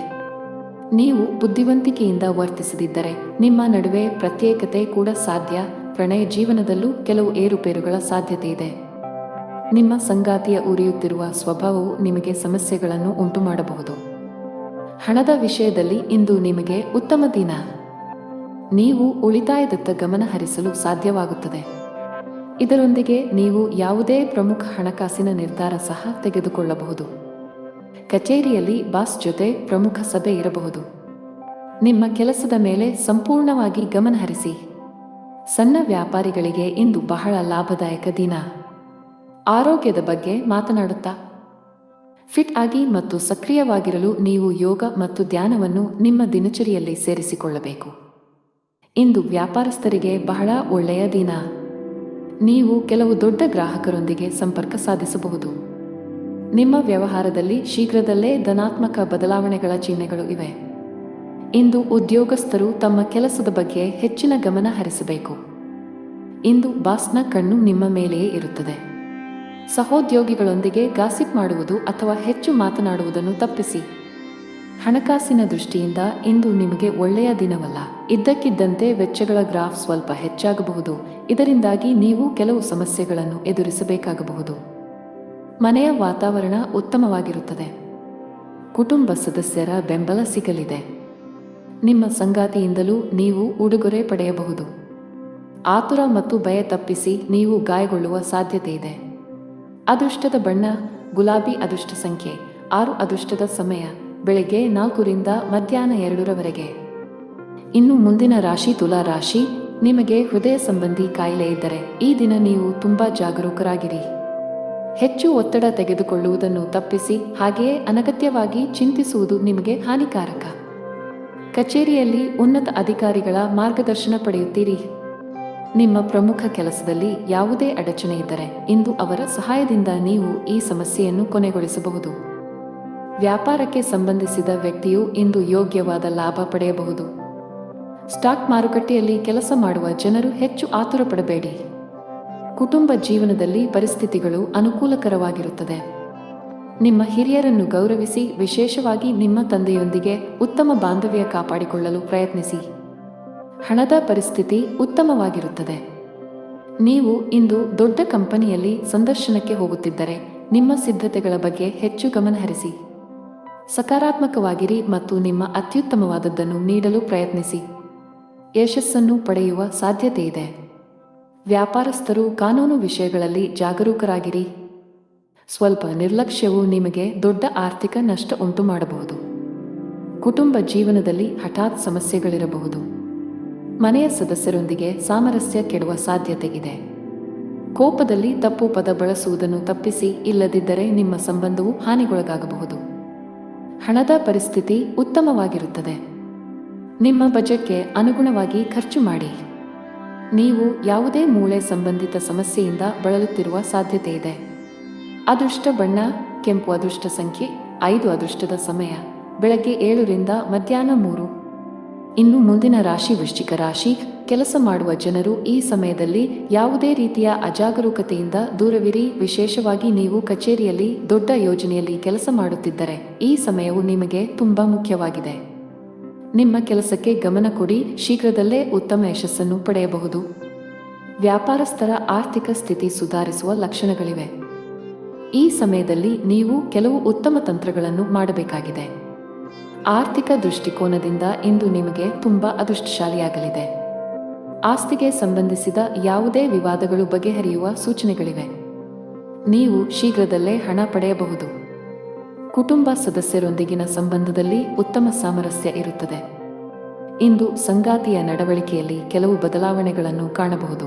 ನೀವು ಬುದ್ಧಿವಂತಿಕೆಯಿಂದ ವರ್ತಿಸದಿದ್ದರೆ ನಿಮ್ಮ ನಡುವೆ ಪ್ರತ್ಯೇಕತೆ ಕೂಡ ಸಾಧ್ಯ. ಪ್ರಣಯ ಜೀವನದಲ್ಲೂ ಕೆಲವು ಏರುಪೇರುಗಳ ಸಾಧ್ಯತೆ ಇದೆ. ನಿಮ್ಮ ಸಂಗಾತಿಯ ಉರಿಯುತ್ತಿರುವ ಸ್ವಭಾವವು ನಿಮಗೆ ಸಮಸ್ಯೆಗಳನ್ನು ಉಂಟುಮಾಡಬಹುದು. ಹಣದ ವಿಷಯದಲ್ಲಿ ಇಂದು ನಿಮಗೆ ಉತ್ತಮ ದಿನ. ನೀವು ಉಳಿತಾಯದತ್ತ ಗಮನ ಹರಿಸಲು ಸಾಧ್ಯವಾಗುತ್ತದೆ. ಇದರೊಂದಿಗೆ ನೀವು ಯಾವುದೇ ಪ್ರಮುಖ ಹಣಕಾಸಿನ ನಿರ್ಧಾರ ಸಹ ತೆಗೆದುಕೊಳ್ಳಬಹುದು. ಕಚೇರಿಯಲ್ಲಿ ಬಾಸ್ ಜೊತೆ ಪ್ರಮುಖ ಸಭೆ ಇರಬಹುದು. ನಿಮ್ಮ ಕೆಲಸದ ಮೇಲೆ ಸಂಪೂರ್ಣವಾಗಿ ಗಮನ ಹರಿಸಿ. ಸಣ್ಣ ವ್ಯಾಪಾರಿಗಳಿಗೆ ಇಂದು ಬಹಳ ಲಾಭದಾಯಕ ದಿನ. ಆರೋಗ್ಯದ ಬಗ್ಗೆ ಮಾತನಾಡುತ್ತಾ ಫಿಟ್ ಆಗಿ ಮತ್ತು ಸಕ್ರಿಯವಾಗಿರಲು ನೀವು ಯೋಗ ಮತ್ತು ಧ್ಯಾನವನ್ನು ನಿಮ್ಮ ದಿನಚರಿಯಲ್ಲಿ ಸೇರಿಸಿಕೊಳ್ಳಬೇಕು. ಇಂದು ವ್ಯಾಪಾರಸ್ಥರಿಗೆ ಬಹಳ ಒಳ್ಳೆಯ ದಿನ. ನೀವು ಕೆಲವು ದೊಡ್ಡ ಗ್ರಾಹಕರೊಂದಿಗೆ ಸಂಪರ್ಕ ಸಾಧಿಸಬಹುದು. ನಿಮ್ಮ ವ್ಯವಹಾರದಲ್ಲಿ ಶೀಘ್ರದಲ್ಲೇ ಧನಾತ್ಮಕ ಬದಲಾವಣೆಗಳ ಚಿಹ್ನೆಗಳು ಇವೆ. ಇಂದು ಉದ್ಯೋಗಸ್ಥರು ತಮ್ಮ ಕೆಲಸದ ಬಗ್ಗೆ ಹೆಚ್ಚಿನ ಗಮನ ಹರಿಸಬೇಕು. ಇಂದು ಬಾಸ್ನ ಕಣ್ಣು ನಿಮ್ಮ ಮೇಲೆಯೇ ಇರುತ್ತದೆ. ಸಹೋದ್ಯೋಗಿಗಳೊಂದಿಗೆ ಗಾಸಿಪ್ ಮಾಡುವುದು ಅಥವಾ ಹೆಚ್ಚು ಮಾತನಾಡುವುದನ್ನು ತಪ್ಪಿಸಿ. ಹಣಕಾಸಿನ ದೃಷ್ಟಿಯಿಂದ ಇಂದು ನಿಮಗೆ ಒಳ್ಳೆಯ ದಿನವಲ್ಲ. ಇದ್ದಕ್ಕಿದ್ದಂತೆ ವೆಚ್ಚಗಳ ಗ್ರಾಫ್ ಸ್ವಲ್ಪ ಹೆಚ್ಚಾಗಬಹುದು. ಇದರಿಂದಾಗಿ ನೀವು ಕೆಲವು ಸಮಸ್ಯೆಗಳನ್ನು ಎದುರಿಸಬೇಕಾಗಬಹುದು. ಮನೆಯ ವಾತಾವರಣ ಉತ್ತಮವಾಗಿರುತ್ತದೆ. ಕುಟುಂಬ ಸದಸ್ಯರ ಬೆಂಬಲ ಸಿಗಲಿದೆ. ನಿಮ್ಮ ಸಂಗಾತಿಯಿಂದಲೂ ನೀವು ಉಡುಗೊರೆ ಪಡೆಯಬಹುದು. ಆತುರ ಮತ್ತು ಭಯ ತಪ್ಪಿಸಿ, ನೀವು ಗಾಯಗೊಳ್ಳುವ ಸಾಧ್ಯತೆ ಇದೆ. ಅದೃಷ್ಟದ ಬಣ್ಣ ಗುಲಾಬಿ. ಅದೃಷ್ಟ ಸಂಖ್ಯೆ 6. ಅದೃಷ್ಟದ ಸಮಯ ಬೆಳಗ್ಗೆ 4 ರಿಂದ ಮಧ್ಯಾಹ್ನ 2 ರವರೆಗೆ. ಇನ್ನು ಮುಂದಿನ ರಾಶಿ ತುಲಾ ರಾಶಿ. ನಿಮಗೆ ಹೃದಯ ಸಂಬಂಧಿ ಕಾಯಿಲೆ ಇದ್ದರೆ ಈ ದಿನ ನೀವು ತುಂಬಾ ಜಾಗರೂಕರಾಗಿರಿ. ಹೆಚ್ಚು ಒತ್ತಡ ತೆಗೆದುಕೊಳ್ಳುವುದನ್ನು ತಪ್ಪಿಸಿ, ಹಾಗೆಯೇ ಅನಗತ್ಯವಾಗಿ ಚಿಂತಿಸುವುದು ನಿಮಗೆ ಹಾನಿಕಾರಕ. ಕಚೇರಿಯಲ್ಲಿ ಉನ್ನತ ಅಧಿಕಾರಿಗಳ ಮಾರ್ಗದರ್ಶನ ಪಡೆಯುತ್ತೀರಿ. ನಿಮ್ಮ ಪ್ರಮುಖ ಕೆಲಸದಲ್ಲಿ ಯಾವುದೇ ಅಡಚಣೆ ಇದ್ದರೆ ಇಂದು ಅವರ ಸಹಾಯದಿಂದ ನೀವು ಈ ಸಮಸ್ಯೆಯನ್ನು ಕೊನೆಗೊಳಿಸಬಹುದು. ವ್ಯಾಪಾರಕ್ಕೆ ಸಂಬಂಧಿಸಿದ ವ್ಯಕ್ತಿಯು ಇಂದು ಯೋಗ್ಯವಾದ ಲಾಭ ಪಡೆಯಬಹುದು. ಸ್ಟಾಕ್ ಮಾರುಕಟ್ಟೆಯಲ್ಲಿ ಕೆಲಸ ಮಾಡುವ ಜನರು ಹೆಚ್ಚು ಆತುರ ಪಡಬೇಡಿ. ಕುಟುಂಬ ಜೀವನದಲ್ಲಿ ಪರಿಸ್ಥಿತಿಗಳು ಅನುಕೂಲಕರವಾಗಿರುತ್ತದೆ. ನಿಮ್ಮ ಹಿರಿಯರನ್ನು ಗೌರವಿಸಿ, ವಿಶೇಷವಾಗಿ ನಿಮ್ಮ ತಂದೆಯೊಂದಿಗೆ ಉತ್ತಮ ಬಾಂಧವ್ಯ ಕಾಪಾಡಿಕೊಳ್ಳಲು ಪ್ರಯತ್ನಿಸಿ. ಹಣದ ಪರಿಸ್ಥಿತಿ ಉತ್ತಮವಾಗಿರುತ್ತದೆ. ನೀವು ಇಂದು ದೊಡ್ಡ ಕಂಪನಿಯಲ್ಲಿ ಸಂದರ್ಶನಕ್ಕೆ ಹೋಗುತ್ತಿದ್ದರೆ ನಿಮ್ಮ ಸಿದ್ಧತೆಗಳ ಬಗ್ಗೆ ಹೆಚ್ಚು ಗಮನ ಹರಿಸಿ. ಸಕಾರಾತ್ಮಕವಾಗಿರಿ ಮತ್ತು ನಿಮ್ಮ ಅತ್ಯುತ್ತಮವಾದದ್ದನ್ನು ನೀಡಲು ಪ್ರಯತ್ನಿಸಿ. ಯಶಸ್ಸನ್ನು ಪಡೆಯುವ ಸಾಧ್ಯತೆ ಇದೆ. ವ್ಯಾಪಾರಸ್ಥರು ಕಾನೂನು ವಿಷಯಗಳಲ್ಲಿ ಜಾಗರೂಕರಾಗಿರಿ. ಸ್ವಲ್ಪ ನಿರ್ಲಕ್ಷ್ಯವು ನಿಮಗೆ ದೊಡ್ಡ ಆರ್ಥಿಕ ನಷ್ಟ ಉಂಟು ಮಾಡಬಹುದು. ಕುಟುಂಬ ಜೀವನದಲ್ಲಿ ಹಠಾತ್ ಸಮಸ್ಯೆಗಳಿರಬಹುದು. ಮನೆಯ ಸದಸ್ಯರೊಂದಿಗೆ ಸಾಮರಸ್ಯ ಕೆಡುವ ಸಾಧ್ಯತೆ ಇದೆ. ಕೋಪದಲ್ಲಿ ತಪ್ಪು ಪದ ಬಳಸುವುದನ್ನು ತಪ್ಪಿಸಿ, ಇಲ್ಲದಿದ್ದರೆ ನಿಮ್ಮ ಸಂಬಂಧವು ಹಾನಿಗೊಳಗಾಗಬಹುದು. ಹಣದ ಪರಿಸ್ಥಿತಿ ಉತ್ತಮವಾಗಿರುತ್ತದೆ. ನಿಮ್ಮ ಬಜೆಟ್ಗೆ ಅನುಗುಣವಾಗಿ ಖರ್ಚು ಮಾಡಿ. ನೀವು ಯಾವುದೇ ಮೂಳೆ ಸಂಬಂಧಿತ ಸಮಸ್ಯೆಯಿಂದ ಬಳಲುತ್ತಿರುವ ಸಾಧ್ಯತೆ ಇದೆ. ಅದೃಷ್ಟ ಬಣ್ಣ ಕೆಂಪು. ಅದೃಷ್ಟ ಸಂಖ್ಯೆ 5. ಅದೃಷ್ಟದ ಸಮಯ ಬೆಳಗ್ಗೆ 7 ರಿಂದ ಮಧ್ಯಾಹ್ನ 3. ಇನ್ನು ಮುಂದಿನ ರಾಶಿ ವೃಶ್ಚಿಕ ರಾಶಿ. ಕೆಲಸ ಮಾಡುವ ಜನರು ಈ ಸಮಯದಲ್ಲಿ ಯಾವುದೇ ರೀತಿಯ ಅಜಾಗರೂಕತೆಯಿಂದ ದೂರವಿರಿ. ವಿಶೇಷವಾಗಿ ನೀವು ಕಚೇರಿಯಲ್ಲಿ ದೊಡ್ಡ ಯೋಜನೆಯಲ್ಲಿ ಕೆಲಸ ಮಾಡುತ್ತಿದ್ದರೆ ಈ ಸಮಯವು ನಿಮಗೆ ತುಂಬಾ ಮುಖ್ಯವಾಗಿದೆ. ನಿಮ್ಮ ಕೆಲಸಕ್ಕೆ ಗಮನ ಕೊಡಿ. ಶೀಘ್ರದಲ್ಲೇ ಉತ್ತಮ ಯಶಸ್ಸನ್ನು ಪಡೆಯಬಹುದು. ವ್ಯಾಪಾರಸ್ಥರ ಆರ್ಥಿಕ ಸ್ಥಿತಿ ಸುಧಾರಿಸುವ ಲಕ್ಷಣಗಳಿವೆ. ಈ ಸಮಯದಲ್ಲಿ ನೀವು ಕೆಲವು ಉತ್ತಮ ತಂತ್ರಗಳನ್ನು ಮಾಡಬೇಕಾಗಿದೆ. ಆರ್ಥಿಕ ದೃಷ್ಟಿಕೋನದಿಂದ ಇಂದು ನಿಮಗೆ ತುಂಬಾ ಅದೃಷ್ಟಶಾಲಿಯಾಗಲಿದೆ. ಆಸ್ತಿಗೆ ಸಂಬಂಧಿಸಿದ ಯಾವುದೇ ವಿವಾದಗಳು ಬಗೆಹರಿಯುವ ಸೂಚನೆಗಳಿವೆ. ನೀವು ಶೀಘ್ರದಲ್ಲೇ ಹಣ ಪಡೆಯಬಹುದು. ಕುಟುಂಬ ಸದಸ್ಯರೊಂದಿಗಿನ ಸಂಬಂಧದಲ್ಲಿ ಉತ್ತಮ ಸಾಮರಸ್ಯ ಇರುತ್ತದೆ. ಇಂದು ಸಂಗಾತಿಯ ನಡವಳಿಕೆಯಲ್ಲಿ ಕೆಲವು ಬದಲಾವಣೆಗಳನ್ನು ಕಾಣಬಹುದು.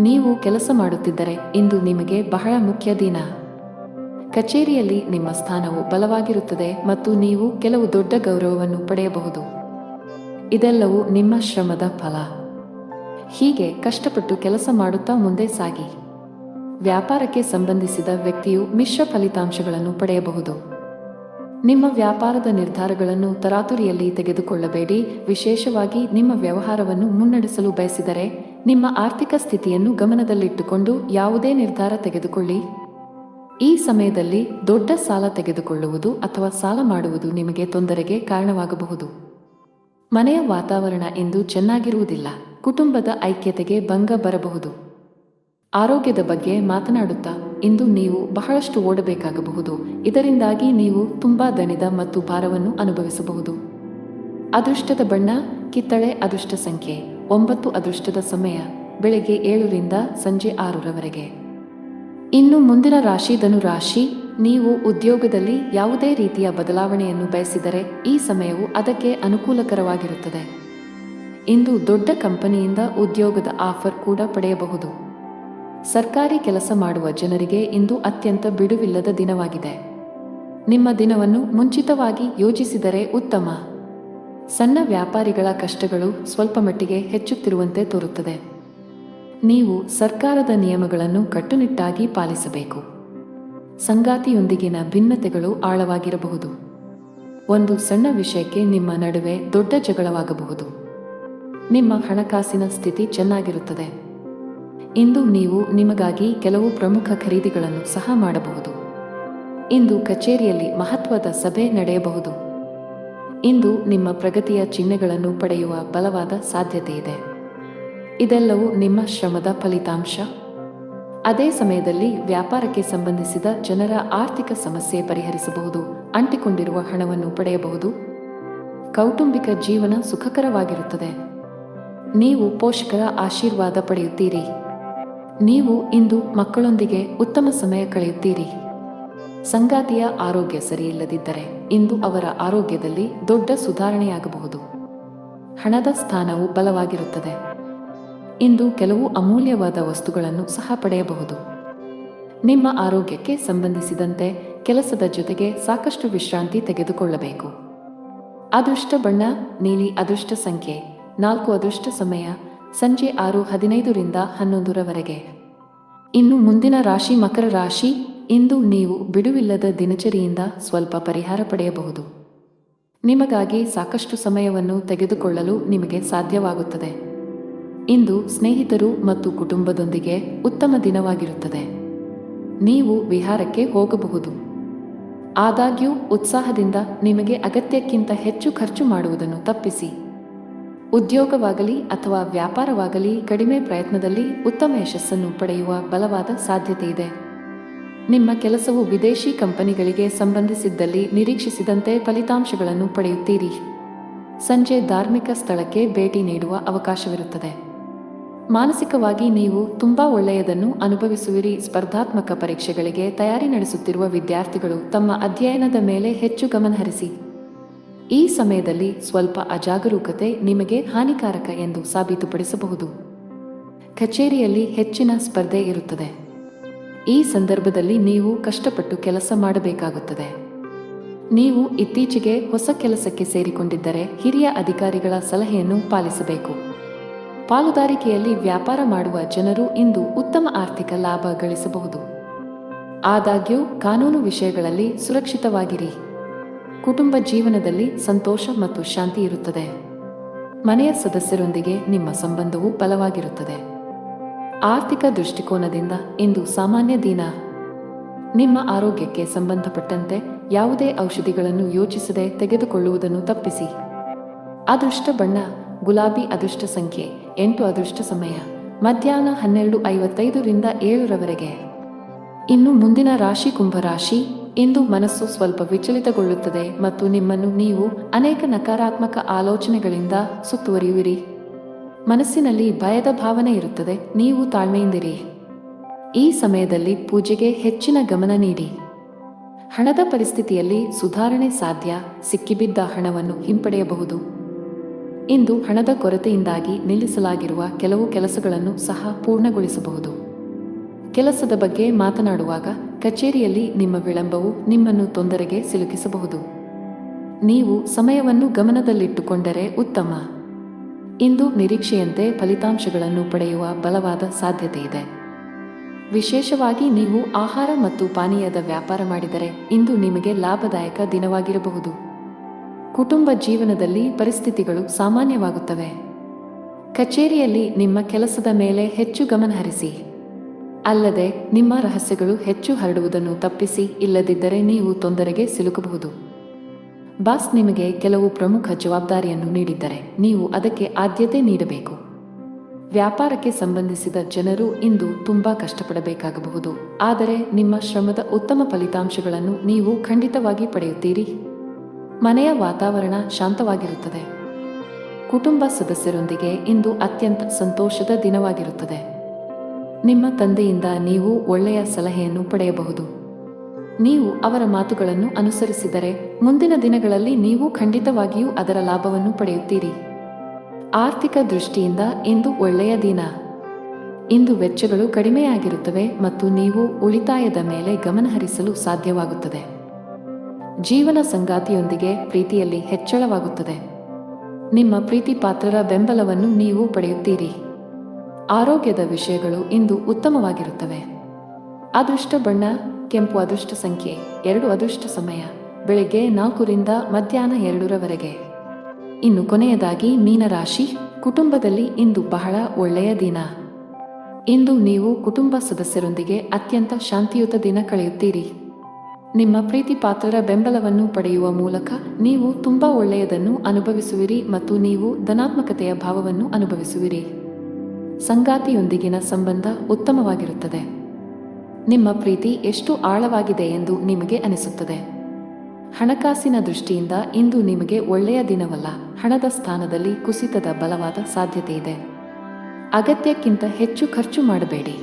ನೀವು ಕೆಲಸ ಮಾಡುತ್ತಿದ್ದರೆ ಇಂದು ನಿಮಗೆ ಬಹಳ ಮುಖ್ಯ ದಿನ. ಕಚೇರಿಯಲ್ಲಿ ನಿಮ್ಮ ಸ್ಥಾನವು ಬಲವಾಗಿರುತ್ತದೆ ಮತ್ತು ನೀವು ಕೆಲವು ದೊಡ್ಡ ಗೌರವವನ್ನು ಪಡೆಯಬಹುದು. ಇದೆಲ್ಲವೂ ನಿಮ್ಮ ಶ್ರಮದ ಫಲ. ಹೀಗೆ ಕಷ್ಟಪಟ್ಟು ಕೆಲಸ ಮಾಡುತ್ತಾ ಮುಂದೆ ಸಾಗಿ. ವ್ಯಾಪಾರಕ್ಕೆ ಸಂಬಂಧಿಸಿದ ವ್ಯಕ್ತಿಯು ಮಿಶ್ರ ಫಲಿತಾಂಶಗಳನ್ನು ಪಡೆಯಬಹುದು. ನಿಮ್ಮ ವ್ಯಾಪಾರದ ನಿರ್ಧಾರಗಳನ್ನು ತರಾತುರಿಯಲ್ಲಿ ತೆಗೆದುಕೊಳ್ಳಬೇಡಿ. ವಿಶೇಷವಾಗಿ ನಿಮ್ಮ ವ್ಯವಹಾರವನ್ನು ಮುನ್ನಡೆಸಲು ಬಯಸಿದರೆ ನಿಮ್ಮ ಆರ್ಥಿಕ ಸ್ಥಿತಿಯನ್ನು ಗಮನದಲ್ಲಿಟ್ಟುಕೊಂಡು ಯಾವುದೇ ನಿರ್ಧಾರ ತೆಗೆದುಕೊಳ್ಳಿ. ಈ ಸಮಯದಲ್ಲಿ ದೊಡ್ಡ ಸಾಲ ತೆಗೆದುಕೊಳ್ಳುವುದು ಅಥವಾ ಸಾಲ ಮಾಡುವುದು ನಿಮಗೆ ತೊಂದರೆಗೆ ಕಾರಣವಾಗಬಹುದು. ಮನೆಯ ವಾತಾವರಣ ಇಂದು ಚೆನ್ನಾಗಿರುವುದಿಲ್ಲ. ಕುಟುಂಬದ ಐಕ್ಯತೆಗೆ ಭಂಗ ಬರಬಹುದು. ಆರೋಗ್ಯದ ಬಗ್ಗೆ ಮಾತನಾಡುತ್ತಾ ಇಂದು ನೀವು ಬಹಳಷ್ಟು ಓಡಬೇಕಾಗಬಹುದು. ಇದರಿಂದಾಗಿ ನೀವು ತುಂಬಾ ದಣಿದ ಮತ್ತು ಭಾರವನ್ನು ಅನುಭವಿಸಬಹುದು. ಅದೃಷ್ಟದ ಬಣ್ಣ ಕಿತ್ತಳೆ. ಅದೃಷ್ಟ ಸಂಖ್ಯೆ 9. ಅದೃಷ್ಟದ ಸಮಯ ಬೆಳಗ್ಗೆ 7 ರಿಂದ ಸಂಜೆ 6 ರವರೆಗೆ. ಇನ್ನು ಮುಂದಿನ ರಾಶಿ ಧನು ರಾಶಿ. ನೀವು ಉದ್ಯೋಗದಲ್ಲಿ ಯಾವುದೇ ರೀತಿಯ ಬದಲಾವಣೆಯನ್ನು ಬಯಸಿದರೆ ಈ ಸಮಯವು ಅದಕ್ಕೆ ಅನುಕೂಲಕರವಾಗಿರುತ್ತದೆ. ಇಂದು ದೊಡ್ಡ ಕಂಪನಿಯಿಂದ ಉದ್ಯೋಗದ ಆಫರ್ ಕೂಡ ಪಡೆಯಬಹುದು. ಸರ್ಕಾರಿ ಕೆಲಸ ಮಾಡುವ ಜನರಿಗೆ ಇಂದು ಅತ್ಯಂತ ಬಿಡುವಿಲ್ಲದ ದಿನವಾಗಿದೆ. ನಿಮ್ಮ ದಿನವನ್ನು ಮುಂಚಿತವಾಗಿ ಯೋಜಿಸಿದರೆ ಉತ್ತಮ. ಸಣ್ಣ ವ್ಯಾಪಾರಿಗಳ ಕಷ್ಟಗಳು ಸ್ವಲ್ಪ ಮಟ್ಟಿಗೆ ಹೆಚ್ಚುತ್ತಿರುವಂತೆ ತೋರುತ್ತದೆ. ನೀವು ಸರ್ಕಾರದ ನಿಯಮಗಳನ್ನು ಕಟ್ಟುನಿಟ್ಟಾಗಿ ಪಾಲಿಸಬೇಕು. ಸಂಗಾತಿಯೊಂದಿಗಿನ ಭಿನ್ನತೆಗಳು ಆಳವಾಗಿರಬಹುದು. ಒಂದು ಸಣ್ಣ ವಿಷಯಕ್ಕೆ ನಿಮ್ಮ ನಡುವೆ ದೊಡ್ಡ ಜಗಳವಾಗಬಹುದು. ನಿಮ್ಮ ಹಣಕಾಸಿನ ಸ್ಥಿತಿ ಚೆನ್ನಾಗಿರುತ್ತದೆ. ಇಂದು ನೀವು ನಿಮಗಾಗಿ ಕೆಲವು ಪ್ರಮುಖ ಖರೀದಿಗಳನ್ನು ಸಹ ಮಾಡಬಹುದು. ಇಂದು ಕಚೇರಿಯಲ್ಲಿ ಮಹತ್ವದ ಸಭೆ ನಡೆಯಬಹುದು. ಇಂದು ನಿಮ್ಮ ಪ್ರಗತಿಯ ಚಿಹ್ನೆಗಳನ್ನು ಪಡೆಯುವ ಬಲವಾದ ಸಾಧ್ಯತೆ ಇದೆ. ಇದೆಲ್ಲವೂ ನಿಮ್ಮ ಶ್ರಮದ ಫಲಿತಾಂಶ. ಅದೇ ಸಮಯದಲ್ಲಿ ವ್ಯಾಪಾರಕ್ಕೆ ಸಂಬಂಧಿಸಿದ ಜನರ ಆರ್ಥಿಕ ಸಮಸ್ಯೆ ಪರಿಹರಿಸಬಹುದು. ಅಂಟಿಕೊಂಡಿರುವ ಹಣವನ್ನು ಪಡೆಯಬಹುದು. ಕೌಟುಂಬಿಕ ಜೀವನ ಸುಖಕರವಾಗಿರುತ್ತದೆ. ನೀವು ಪೋಷಕರ ಆಶೀರ್ವಾದ ಪಡೆಯುತ್ತೀರಿ. ನೀವು ಇಂದು ಮಕ್ಕಳೊಂದಿಗೆ ಉತ್ತಮ ಸಮಯ ಕಳೆಯುತ್ತೀರಿ. ಸಂಗಾತಿಯ ಆರೋಗ್ಯ ಸರಿಯಿಲ್ಲದಿದ್ದರೆ ಇಂದು ಅವರ ಆರೋಗ್ಯದಲ್ಲಿ ದೊಡ್ಡ ಸುಧಾರಣೆಯಾಗಬಹುದು. ಹಣದ ಸ್ಥಾನವು ಬಲವಾಗಿರುತ್ತದೆ. ಇಂದು ಕೆಲವು ಅಮೂಲ್ಯವಾದ ವಸ್ತುಗಳನ್ನು ಸಹ ಪಡೆಯಬಹುದು. ನಿಮ್ಮ ಆರೋಗ್ಯಕ್ಕೆ ಸಂಬಂಧಿಸಿದಂತೆ ಕೆಲಸದ ಜೊತೆಗೆ ಸಾಕಷ್ಟು ವಿಶ್ರಾಂತಿ ತೆಗೆದುಕೊಳ್ಳಬೇಕು. ಅದೃಷ್ಟ ಬಣ್ಣ ನೀಲಿ. ಅದೃಷ್ಟ ಸಂಖ್ಯೆ 4. ಅದೃಷ್ಟ ಸಮಯ ಸಂಜೆ 6:15 ರಿಂದ 11 ರವರೆಗೆ. ಇನ್ನು ಮುಂದಿನ ರಾಶಿ ಮಕರ ರಾಶಿ. ಇಂದು ನೀವು ಬಿಡುವಿಲ್ಲದ ದಿನಚರಿಯಿಂದ ಸ್ವಲ್ಪ ಪರಿಹಾರ ಪಡೆಯಬಹುದು. ನಿಮಗಾಗಿ ಸಾಕಷ್ಟು ಸಮಯವನ್ನು ತೆಗೆದುಕೊಳ್ಳಲು ನಿಮಗೆ ಸಾಧ್ಯವಾಗುತ್ತದೆ. ಇಂದು ಸ್ನೇಹಿತರು ಮತ್ತು ಕುಟುಂಬದೊಂದಿಗೆ ಉತ್ತಮ ದಿನವಾಗಿರುತ್ತದೆ. ನೀವು ವಿಹಾರಕ್ಕೆ ಹೋಗಬಹುದು. ಆದಾಗ್ಯೂ ಉತ್ಸಾಹದಿಂದ ನಿಮಗೆ ಅಗತ್ಯಕ್ಕಿಂತ ಹೆಚ್ಚು ಖರ್ಚು ಮಾಡುವುದನ್ನು ತಪ್ಪಿಸಿ. ಉದ್ಯೋಗವಾಗಲಿ ಅಥವಾ ವ್ಯಾಪಾರವಾಗಲಿ ಕಡಿಮೆ ಪ್ರಯತ್ನದಲ್ಲಿ ಉತ್ತಮ ಯಶಸ್ಸನ್ನು ಪಡೆಯುವ ಬಲವಾದ ಸಾಧ್ಯತೆ ಇದೆ. ನಿಮ್ಮ ಕೆಲಸವು ವಿದೇಶಿ ಕಂಪನಿಗಳಿಗೆ ಸಂಬಂಧಿಸಿದ್ದಲ್ಲಿ ನಿರೀಕ್ಷಿಸಿದಂತೆ ಫಲಿತಾಂಶಗಳನ್ನು ಪಡೆಯುತ್ತೀರಿ. ಸಂಜೆ ಧಾರ್ಮಿಕ ಸ್ಥಳಕ್ಕೆ ಭೇಟಿ ನೀಡುವ ಅವಕಾಶವಿರುತ್ತದೆ. ಮಾನಸಿಕವಾಗಿ ನೀವು ತುಂಬಾ ಒಳ್ಳೆಯದನ್ನು ಅನುಭವಿಸುವಿರಿ. ಸ್ಪರ್ಧಾತ್ಮಕ ಪರೀಕ್ಷೆಗಳಿಗೆ ತಯಾರಿ ನಡೆಸುತ್ತಿರುವ ವಿದ್ಯಾರ್ಥಿಗಳು ತಮ್ಮ ಅಧ್ಯಯನದ ಮೇಲೆ ಹೆಚ್ಚು ಗಮನಹರಿಸಿ. ಈ ಸಮಯದಲ್ಲಿ ಸ್ವಲ್ಪ ಅಜಾಗರೂಕತೆ ನಿಮಗೆ ಹಾನಿಕಾರಕ ಎಂದು ಸಾಬೀತುಪಡಿಸಬಹುದು. ಕಚೇರಿಯಲ್ಲಿ ಹೆಚ್ಚಿನ ಸ್ಪರ್ಧೆ ಇರುತ್ತದೆ. ಈ ಸಂದರ್ಭದಲ್ಲಿ ನೀವು ಕಷ್ಟಪಟ್ಟು ಕೆಲಸ ಮಾಡಬೇಕಾಗುತ್ತದೆ. ನೀವು ಇತ್ತೀಚೆಗೆ ಹೊಸ ಕೆಲಸಕ್ಕೆ ಸೇರಿಕೊಂಡಿದ್ದರೆ ಹಿರಿಯ ಅಧಿಕಾರಿಗಳ ಸಲಹೆಯನ್ನು ಪಾಲಿಸಬೇಕು. ಪಾಲುದಾರಿಕೆಯಲ್ಲಿ ವ್ಯಾಪಾರ ಮಾಡುವ ಜನರು ಇಂದು ಉತ್ತಮ ಆರ್ಥಿಕ ಲಾಭ ಗಳಿಸಬಹುದು. ಆದಾಗ್ಯೂ ಕಾನೂನು ವಿಷಯಗಳಲ್ಲಿ ಸುರಕ್ಷಿತವಾಗಿರಿ. ಕುಟುಂಬ ಜೀವನದಲ್ಲಿ ಸಂತೋಷ ಮತ್ತು ಶಾಂತಿ ಇರುತ್ತದೆ. ಮನೆಯ ಸದಸ್ಯರೊಂದಿಗೆ ನಿಮ್ಮ ಸಂಬಂಧವು ಬಲವಾಗಿರುತ್ತದೆ. ಆರ್ಥಿಕ ದೃಷ್ಟಿಕೋನದಿಂದ ಇಂದು ಸಾಮಾನ್ಯ ದಿನ. ನಿಮ್ಮ ಆರೋಗ್ಯಕ್ಕೆ ಸಂಬಂಧಪಟ್ಟಂತೆ ಯಾವುದೇ ಔಷಧಿಗಳನ್ನು ಯೋಚಿಸದೆ ತೆಗೆದುಕೊಳ್ಳುವುದನ್ನು ತಪ್ಪಿಸಿ. ಅದೃಷ್ಟ ಬಣ್ಣ ಗುಲಾಬಿ. ಅದೃಷ್ಟ ಸಂಖ್ಯೆ 8. ಅದೃಷ್ಟ ಸಮಯ ಮಧ್ಯಾಹ್ನ 12:55 ರಿಂದ 7 ರವರೆಗೆ. ಇನ್ನು ಮುಂದಿನ ರಾಶಿ ಕುಂಭರಾಶಿ. ಇಂದು ಮನಸ್ಸು ಸ್ವಲ್ಪ ವಿಚಲಿತಗೊಳ್ಳುತ್ತದೆ ಮತ್ತು ನಿಮ್ಮನ್ನು ನೀವು ಅನೇಕ ನಕಾರಾತ್ಮಕ ಆಲೋಚನೆಗಳಿಂದ ಸುತ್ತುವರಿಯುವಿರಿ. ಮನಸ್ಸಿನಲ್ಲಿ ಭಯದ ಭಾವನೆ ಇರುತ್ತದೆ. ನೀವು ತಾಳ್ಮೆಯಿಂದಿರಿ. ಈ ಸಮಯದಲ್ಲಿ ಪೂಜೆಗೆ ಹೆಚ್ಚಿನ ಗಮನ ನೀಡಿ. ಹಣದ ಪರಿಸ್ಥಿತಿಯಲ್ಲಿ ಸುಧಾರಣೆ ಸಾಧ್ಯ. ಸಿಕ್ಕಿಬಿದ್ದ ಹಣವನ್ನು ಹಿಂಪಡೆಯಬಹುದು. ಇಂದು ಹಣದ ಕೊರತೆಯಿಂದಾಗಿ ನಿಲ್ಲಿಸಲಾಗಿರುವ ಕೆಲವು ಕೆಲಸಗಳನ್ನು ಸಹ ಪೂರ್ಣಗೊಳಿಸಬಹುದು. ಕೆಲಸದ ಬಗ್ಗೆ ಮಾತನಾಡುವಾಗ ಕಚೇರಿಯಲ್ಲಿ ನಿಮ್ಮ ವಿಳಂಬವು ನಿಮ್ಮನ್ನು ತೊಂದರೆಗೆ ಸಿಲುಕಿಸಬಹುದು. ನೀವು ಸಮಯವನ್ನು ಗಮನದಲ್ಲಿಟ್ಟುಕೊಂಡರೆ ಉತ್ತಮ. ಇಂದು ನಿರೀಕ್ಷೆಯಂತೆ ಫಲಿತಾಂಶಗಳನ್ನು ಪಡೆಯುವ ಬಲವಾದ ಸಾಧ್ಯತೆ ಇದೆ. ವಿಶೇಷವಾಗಿ ನೀವು ಆಹಾರ ಮತ್ತು ಪಾನೀಯದ ವ್ಯಾಪಾರ ಮಾಡಿದರೆ ಇಂದು ನಿಮಗೆ ಲಾಭದಾಯಕ ದಿನವಾಗಿರಬಹುದು. ಕುಟುಂಬ ಜೀವನದಲ್ಲಿ ಪರಿಸ್ಥಿತಿಗಳು ಸಾಮಾನ್ಯವಾಗುತ್ತವೆ. ಕಚೇರಿಯಲ್ಲಿ ನಿಮ್ಮ ಕೆಲಸದ ಮೇಲೆ ಹೆಚ್ಚು ಗಮನಹರಿಸಿ. ಅಲ್ಲದೆ ನಿಮ್ಮ ರಹಸ್ಯಗಳು ಹೆಚ್ಚು ಹರಡುವುದನ್ನು ತಪ್ಪಿಸಿ. ಇಲ್ಲದಿದ್ದರೆ ನೀವು ತೊಂದರೆಗೆ ಸಿಲುಕಬಹುದು. ಬಾಸ್ ನಿಮಗೆ ಕೆಲವು ಪ್ರಮುಖ ಜವಾಬ್ದಾರಿಯನ್ನು ನೀಡಿದ್ದರೆ ನೀವು ಅದಕ್ಕೆ ಆದ್ಯತೆ ನೀಡಬೇಕು. ವ್ಯಾಪಾರಕ್ಕೆ ಸಂಬಂಧಿಸಿದ ಜನರು ಇಂದು ತುಂಬಾ ಕಷ್ಟಪಡಬೇಕಾಗಬಹುದು, ಆದರೆ ನಿಮ್ಮ ಶ್ರಮದ ಉತ್ತಮ ಫಲಿತಾಂಶಗಳನ್ನು ನೀವು ಖಂಡಿತವಾಗಿ ಪಡೆಯುತ್ತೀರಿ. ಮನೆಯ ವಾತಾವರಣ ಶಾಂತವಾಗಿರುತ್ತದೆ. ಕುಟುಂಬ ಸದಸ್ಯರೊಂದಿಗೆ ಇಂದು ಅತ್ಯಂತ ಸಂತೋಷದ ದಿನವಾಗಿರುತ್ತದೆ. ನಿಮ್ಮ ತಂದೆಯಿಂದ ನೀವು ಒಳ್ಳೆಯ ಸಲಹೆಯನ್ನು ಪಡೆಯಬಹುದು. ನೀವು ಅವರ ಮಾತುಗಳನ್ನು ಅನುಸರಿಸಿದರೆ ಮುಂದಿನ ದಿನಗಳಲ್ಲಿ ನೀವು ಖಂಡಿತವಾಗಿಯೂ ಅದರ ಲಾಭವನ್ನು ಪಡೆಯುತ್ತೀರಿ. ಆರ್ಥಿಕ ದೃಷ್ಟಿಯಿಂದ ಇಂದು ಒಳ್ಳೆಯ ದಿನ. ಇಂದು ವೆಚ್ಚಗಳು ಕಡಿಮೆಯಾಗಿರುತ್ತವೆ ಮತ್ತು ನೀವು ಉಳಿತಾಯದ ಮೇಲೆ ಗಮನಹರಿಸಲು ಸಾಧ್ಯವಾಗುತ್ತದೆ. ಜೀವನ ಸಂಗಾತಿಯೊಂದಿಗೆ ಪ್ರೀತಿಯಲ್ಲಿ ಹೆಚ್ಚಳವಾಗುತ್ತದೆ. ನಿಮ್ಮ ಪ್ರೀತಿಪಾತ್ರರ ಬೆಂಬಲವನ್ನು ನೀವು ಪಡೆಯುತ್ತೀರಿ. ಆರೋಗ್ಯದ ವಿಷಯಗಳು ಇಂದು ಉತ್ತಮವಾಗಿರುತ್ತವೆ. ಅದೃಷ್ಟ ಬಣ್ಣ ಕೆಂಪು. ಅದೃಷ್ಟ ಸಂಖ್ಯೆ 2. ಅದೃಷ್ಟ ಸಮಯ ಬೆಳಿಗ್ಗೆ 4 ರಿಂದ ಮಧ್ಯಾಹ್ನ 2 ರವರೆಗೆ. ಇನ್ನು ಕೊನೆಯದಾಗಿ ಮೀನರಾಶಿ. ಕುಟುಂಬದಲ್ಲಿ ಇಂದು ಬಹಳ ಒಳ್ಳೆಯ ದಿನ. ಇಂದು ನೀವು ಕುಟುಂಬ ಸದಸ್ಯರೊಂದಿಗೆ ಅತ್ಯಂತ ಶಾಂತಿಯುತ ದಿನ ಕಳೆಯುತ್ತೀರಿ. ನಿಮ್ಮ ಪ್ರೀತಿಪಾತ್ರರ ಬೆಂಬಲವನ್ನು ಪಡೆಯುವ ಮೂಲಕ ನೀವು ತುಂಬಾ ಒಳ್ಳೆಯದನ್ನು ಅನುಭವಿಸುವಿರಿ ಮತ್ತು ನೀವು ಧನಾತ್ಮಕತೆಯ ಭಾವವನ್ನು ಅನುಭವಿಸುವಿರಿ. ಸಂಗಾತಿಯೊಂದಿಗಿನ ಸಂಬಂಧ ಉತ್ತಮವಾಗಿರುತ್ತದೆ. ನಿಮ್ಮ ಪ್ರೀತಿ ಎಷ್ಟು ಆಳವಾಗಿದೆ ಎಂದು ನಿಮಗೆ ಅನಿಸುತ್ತದೆ. ಹಣಕಾಸಿನ ದೃಷ್ಟಿಯಿಂದ ಇಂದು ನಿಮಗೆ ಒಳ್ಳೆಯ ದಿನವಲ್ಲ. ಹಣದ ಸ್ಥಾನದಲ್ಲಿ ಕುಸಿತದ ಬಲವಾದ ಸಾಧ್ಯತೆ ಇದೆ. ಅಗತ್ಯಕ್ಕಿಂತ ಹೆಚ್ಚು ಖರ್ಚು ಮಾಡಬೇಡಿ.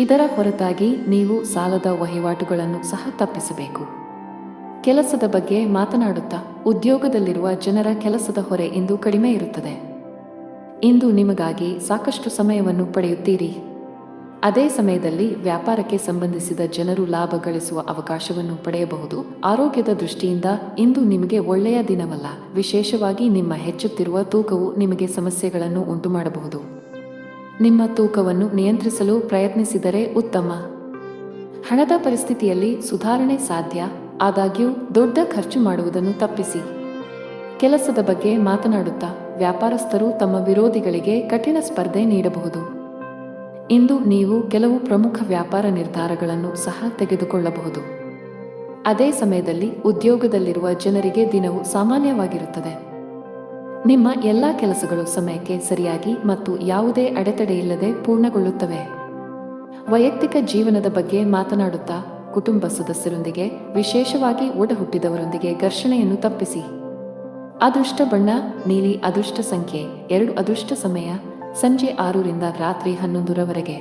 ಇದರ ಹೊರತಾಗಿ ನೀವು ಸಾಲದ ವಹಿವಾಟುಗಳನ್ನು ಸಹ ತಪ್ಪಿಸಬೇಕು. ಕೆಲಸದ ಬಗ್ಗೆ ಮಾತನಾಡುತ್ತಾ, ಉದ್ಯೋಗದಲ್ಲಿರುವ ಜನರ ಕೆಲಸದ ಹೊರೆ ಇಂದು ಕಡಿಮೆ ಇರುತ್ತದೆ. ಇಂದು ನಿಮಗಾಗಿ ಸಾಕಷ್ಟು ಸಮಯವನ್ನು ಪಡೆಯುತ್ತೀರಿ. ಅದೇ ಸಮಯದಲ್ಲಿ ವ್ಯಾಪಾರಕ್ಕೆ ಸಂಬಂಧಿಸಿದ ಜನರು ಲಾಭ ಗಳಿಸುವ ಅವಕಾಶವನ್ನು ಪಡೆಯಬಹುದು. ಆರೋಗ್ಯದ ದೃಷ್ಟಿಯಿಂದ ಇಂದು ನಿಮಗೆ ಒಳ್ಳೆಯ ದಿನವಲ್ಲ. ವಿಶೇಷವಾಗಿ ನಿಮ್ಮ ಹೆಚ್ಚುತ್ತಿರುವ ತೂಕವು ನಿಮಗೆ ಸಮಸ್ಯೆಗಳನ್ನು ಉಂಟುಮಾಡಬಹುದು. ನಿಮ್ಮ ತೂಕವನ್ನು ನಿಯಂತ್ರಿಸಲು ಪ್ರಯತ್ನಿಸಿದರೆ ಉತ್ತಮ. ಹಣದ ಪರಿಸ್ಥಿತಿಯಲ್ಲಿ ಸುಧಾರಣೆ ಸಾಧ್ಯ. ಆದಾಗ್ಯೂ ದೊಡ್ಡ ಖರ್ಚು ಮಾಡುವುದನ್ನು ತಪ್ಪಿಸಿ. ಕೆಲಸದ ಬಗ್ಗೆ ಮಾತನಾಡುತ್ತಾ, ವ್ಯಾಪಾರಸ್ಥರು ತಮ್ಮ ವಿರೋಧಿಗಳಿಗೆ ಕಠಿಣ ಸ್ಪರ್ಧೆ ನೀಡಬಹುದು. ಇಂದು ನೀವು ಕೆಲವು ಪ್ರಮುಖ ವ್ಯಾಪಾರ ನಿರ್ಧಾರಗಳನ್ನು ಸಹ ತೆಗೆದುಕೊಳ್ಳಬಹುದು. ಅದೇ ಸಮಯದಲ್ಲಿ ಉದ್ಯೋಗದಲ್ಲಿರುವ ಜನರಿಗೆ ದಿನವು ಸಾಮಾನ್ಯವಾಗಿರುತ್ತದೆ. ನಿಮ್ಮ ಎಲ್ಲ ಕೆಲಸಗಳು ಸಮಯಕ್ಕೆ ಸರಿಯಾಗಿ ಮತ್ತು ಯಾವುದೇ ಅಡೆತಡೆಯಿಲ್ಲದೆ ಪೂರ್ಣಗೊಳ್ಳುತ್ತವೆ. ವೈಯಕ್ತಿಕ ಜೀವನದ ಬಗ್ಗೆ ಮಾತನಾಡುತ್ತಾ, ಕುಟುಂಬ ಸದಸ್ಯರೊಂದಿಗೆ, ವಿಶೇಷವಾಗಿ ಒಡಹುಟ್ಟಿದವರೊಂದಿಗೆ ಘರ್ಷಣೆಯನ್ನು ತಪ್ಪಿಸಿ. ಅದೃಷ್ಟ ಬಣ್ಣ ನೀಲಿ. ಅದೃಷ್ಟ ಸಂಖ್ಯೆ 2. ಅದೃಷ್ಟ ಸಮಯ ಸಂಜೆ 6 ರಿಂದ ರಾತ್ರಿ 11 ರವರೆಗೆ.